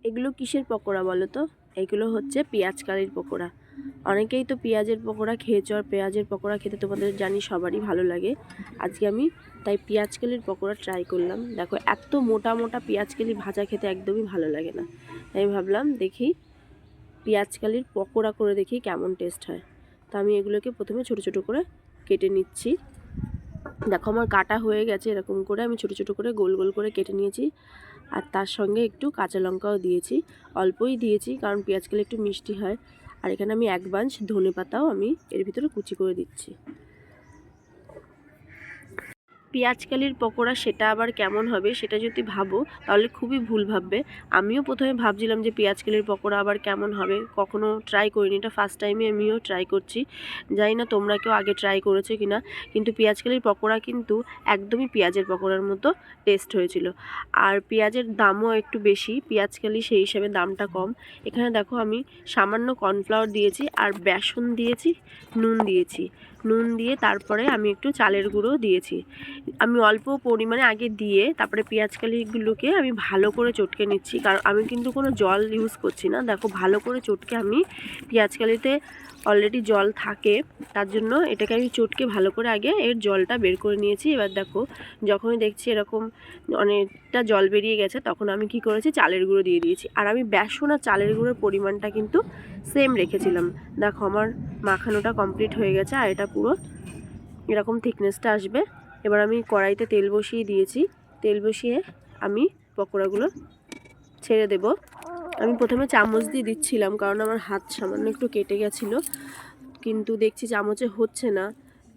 এগুলো কিসের পকোড়া বলো তো? এগুলো হচ্ছে পেঁয়াজ কালির পকোড়া। অনেকেই তো পেঁয়াজের পকোড়া খেয়েছো, আর পেঁয়াজের পকোড়া খেতে তোমাদের জানি সবারই ভালো লাগে। আজকে আমি তাই পেঁয়াজ কালির পকোড়া ট্রাই করলাম। দেখো, এত মোটা মোটা পেঁয়াজ কালি ভাজা খেতে একদমই ভালো লাগে না। তাই ভাবলাম দেখি পেঁয়াজ কালির পকোড়া করে দেখি কেমন টেস্ট হয়। তো আমি এগুলোকে প্রথমে ছোটো ছোটো করে কেটে নিচ্ছি। দেখো আমার কাটা হয়ে গেছে, এরকম করে আমি ছোটো ছোটো করে গোল গোল করে কেটে নিয়েছি। আর তার সঙ্গে একটু কাঁচা লঙ্কাও দিয়েছি, অল্পই দিয়েছি কারণ পেঁয়াজ কালি একটু মিষ্টি হয়। আর এখানে আমি 1 বাঞ্চ ধনে পাতাও আমি এর ভিতরে কুচি করে দিচ্ছি। পেঁয়াজ কালির পকোড়া সেটা আবার কেমন হবে সেটা যদি ভাবো তাহলে খুবই ভুল ভাববে। আমিও প্রথমে ভাবছিলাম যে পেঁয়াজ কালির পকোড়া আবার কেমন হবে, কখনো ট্রাই করিনি, এটা ফার্স্ট টাইমে আমিও ট্রাই করছি। জানি না তোমরা কেউ আগে ট্রাই করেছো কি না, কিন্তু পেঁয়াজ কালির পকোড়া কিন্তু একদমই পেঁয়াজের পকোড়ার মতো টেস্ট হয়েছিল। আর পেঁয়াজের দামও একটু বেশি, পেঁয়াজ কালি সেই হিসাবে দামটা কম। এখানে দেখো আমি সামান্য কর্নফ্লাওয়ার দিয়েছি, আর বেসন দিয়েছি, নুন দিয়েছি। নুন দিয়ে তারপরে আমি একটু চালের গুঁড়ো দিয়েছি। আমি অল্প পরিমাণে আগে দিয়ে তারপরে পেঁয়াজ কালিগুলোকে আমি ভালো করে চটকে নিচ্ছি, কারণ আমি কিন্তু কোনো জল ইউজ করছি না। দেখো ভালো করে চটকে আমি পেঁয়াজ কালিতে অলরেডি জল থাকে, তার জন্য এটাকে আমি চটকে ভালো করে আগে এর জলটা বের করে নিয়েছি। এবার দেখো যখনই দেখছি এরকম অনেকটা জল বেরিয়ে গেছে, তখন আমি কি করেছি, চালের গুঁড়ো দিয়ে দিয়েছি। আর আমি বেসন আর চালের গুঁড়োর পরিমাণটা কিন্তু সেম রেখেছিলাম। দেখো আমার মাখানোটা কমপ্লিট হয়ে গেছে, আর এটা পুরো এরকম থিকনেসটা আসবে। এবার আমি কড়াইতে তেল বসিয়ে দিয়েছি। তেল বসিয়ে আমি পকোড়াগুলো ছেড়ে দেব। আমি প্রথমে চামচ দিয়ে দিচ্ছিলাম কারণ আমার হাত সামান্য একটু কেটে গেছিলো, কিন্তু দেখছি চামচে হচ্ছে না।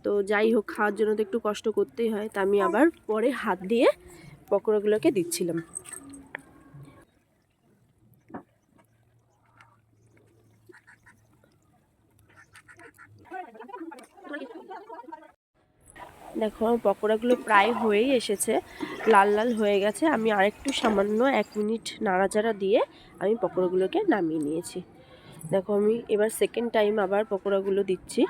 তো যাই হোক, খাওয়ার জন্য তো একটু কষ্ট করতেই হয়, তা আমি আবার পরে হাত দিয়ে পকোড়াগুলোকে দিচ্ছিলাম। দেখো আমার পকোড়াগুলো প্রায় হয়েই এসেছে, লাল লাল হয়ে গেছে। আমি আরেকটু সামান্য 1 মিনিট নাড়াচাড়া দিয়ে আমি পকোড়াগুলোকে নামিয়ে নিয়েছি। দেখো আমি এবার সেকেন্ড টাইম আবার পকোড়াগুলো দিচ্ছি।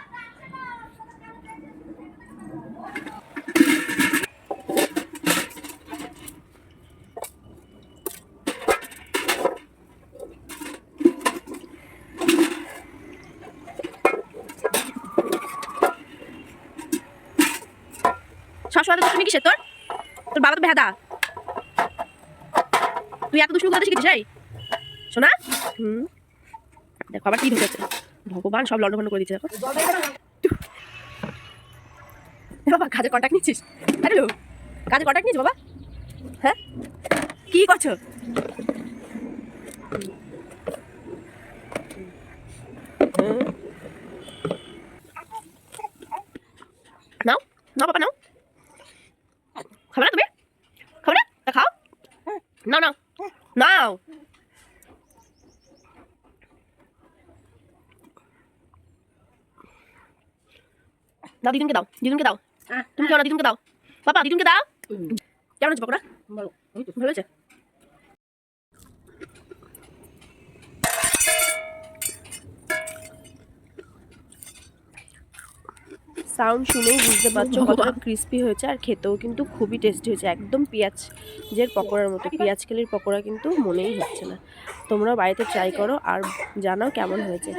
সবসময় তো তুমি কিসের, তোর বাবা তো বেহাদা, তুই এত দুষ্টু করতে শিখেছিস? এই শোনা, দেখো আবার কি ঢুকেছে, ভগবান সব লন্ডভন্ড করে দিচ্ছে। দেখো বাবা কাজে কন্ট্যাক্ট নিচ্ছিস? আরে কাজে কন্ট্যাক্ট নিচ্ছিস বাবা? হ্যাঁ কি করছো? নাও নাও বাবা নাও, খাবে না তুমি? খাবে না? তা খাও, নাও নাও নাও। দাও দিদুনকে দাও, দিদুনকে দাও। তুমি কেউ না, দিদুনকে দাও বাবা, দিদুনকে দাও। কেমন হচ্ছে পকোড়া? ভালো হয়েছে। সাউন্ড শুনেই বুঝতে পারছো কতটা ক্রিস্পি হয়েছে, আর খেতেও কিন্তু খুবই টেস্টি হয়েছে, একদম পেঁয়াজের পকোড়ার মতো। পেঁয়াজ কালির পকোড়া কিন্তু মনেই হচ্ছে না। তোমরাও বাড়িতে ট্রাই করো আর জানাও কেমন হয়েছে।